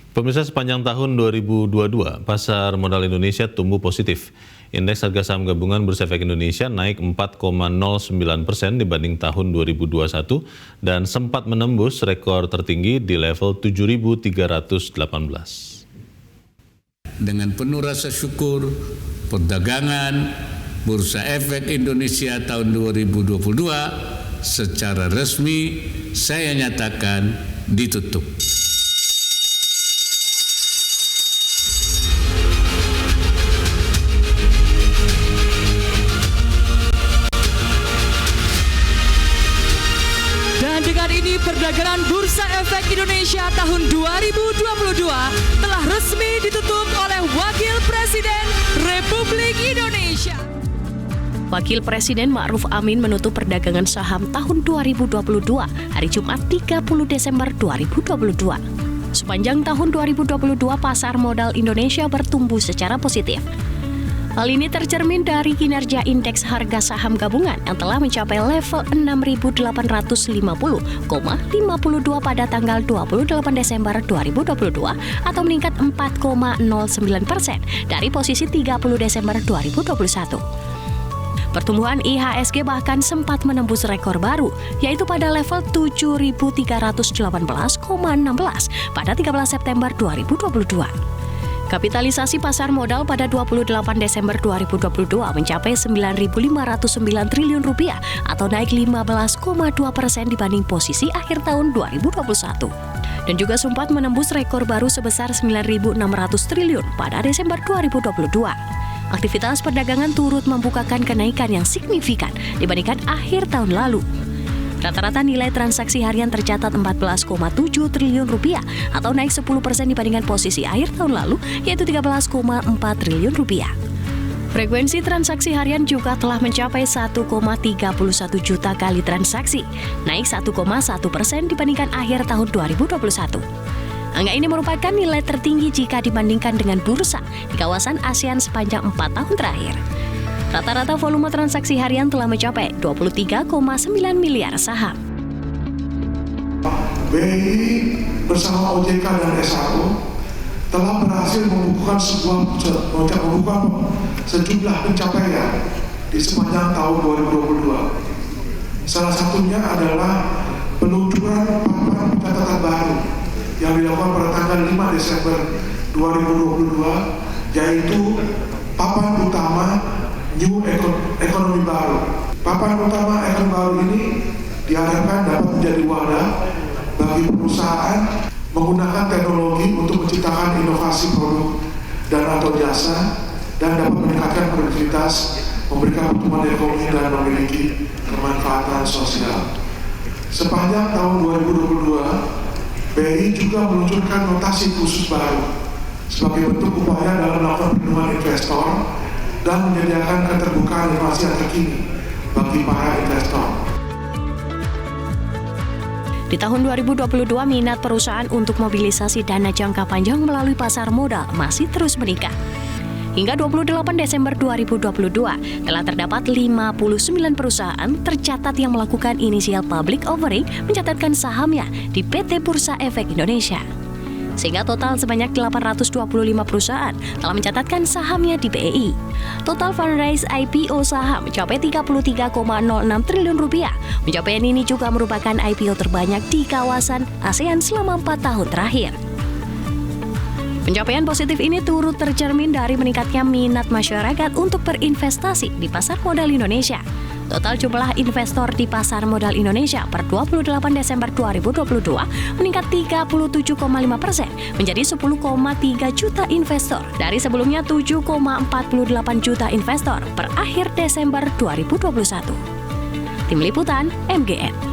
Pemirsa, sepanjang tahun 2022, pasar modal Indonesia tumbuh positif. Indeks harga saham gabungan Bursa Efek Indonesia naik 4,09% dibanding tahun 2021 dan sempat menembus rekor tertinggi di level 7.318. Dengan penuh rasa syukur, perdagangan Bursa Efek Indonesia tahun 2022 secara resmi saya nyatakan ditutup. Dan dengan ini perdagangan Bursa Efek Indonesia tahun 2022 telah resmi ditutup oleh Wakil Presiden Republik Indonesia. Wakil Presiden Ma'ruf Amin menutup perdagangan saham tahun 2022 hari Jumat 30 Desember 2022. Sepanjang tahun 2022 pasar modal Indonesia bertumbuh secara positif. Hal ini tercermin dari kinerja indeks harga saham gabungan yang telah mencapai level 6.850,52 pada tanggal 28 Desember 2022 atau meningkat 4,09% dari posisi 30 Desember 2021. Pertumbuhan IHSG bahkan sempat menembus rekor baru, yaitu pada level 7.318,16 pada 13 September 2022. Kapitalisasi pasar modal pada 28 Desember 2022 mencapai Rp9.509 triliun atau naik 15,2% dibanding posisi akhir tahun 2021. Dan juga sempat menembus rekor baru sebesar Rp9.600 triliun pada Desember 2022. Aktivitas perdagangan turut membukakan kenaikan yang signifikan dibandingkan akhir tahun lalu. Rata-rata nilai transaksi harian tercatat Rp14,7 triliun atau naik 10% dibandingkan posisi akhir tahun lalu, yaitu Rp13,4 triliun. Frekuensi transaksi harian juga telah mencapai 1,31 juta kali transaksi, naik 1,1% dibandingkan akhir tahun 2021. Angka ini merupakan nilai tertinggi jika dibandingkan dengan bursa di kawasan ASEAN sepanjang 4 tahun terakhir. Rata-rata volume transaksi harian telah mencapai 23,9 miliar saham. BRI bersama OJK dan S1 telah berhasil membukukan sejumlah pencapaian di sepanjang tahun 2022. Salah satunya adalah peluncuran papan pencatatan baru yang dilakukan pada tanggal 5 Desember 2022, yaitu papan utama New Economy baru. Papan utama ekonomi baru ini diharapkan dapat menjadi wadah bagi perusahaan menggunakan teknologi untuk menciptakan inovasi produk dan atau jasa dan dapat meningkatkan produktivitas, memberikan pertumbuhan ekonomi dan memiliki kemanfaatan sosial. Sepanjang tahun 2022, BRI juga meluncurkan notasi khusus baru sebagai bentuk upaya dalam melakukan perlindungan investor dan menyediakan keterbukaan informasi yang terkini bagi para investor. Di tahun 2022, minat perusahaan untuk mobilisasi dana jangka panjang melalui pasar modal masih terus meningkat. Hingga 28 Desember 2022, telah terdapat 59 perusahaan tercatat yang melakukan initial public offering mencatatkan sahamnya di PT Bursa Efek Indonesia. Sehingga total sebanyak 825 perusahaan telah mencatatkan sahamnya di BEI. Total fundraise IPO saham mencapai Rp33,06 triliun. Pencapaian ini juga merupakan IPO terbanyak di kawasan ASEAN selama 4 tahun terakhir. Pencapaian positif ini turut tercermin dari meningkatnya minat masyarakat untuk berinvestasi di pasar modal Indonesia. Total jumlah investor di pasar modal Indonesia per 28 Desember 2022 meningkat 37,5% menjadi 10,3 juta investor dari sebelumnya 7,48 juta investor per akhir Desember 2021. Tim Liputan MGN.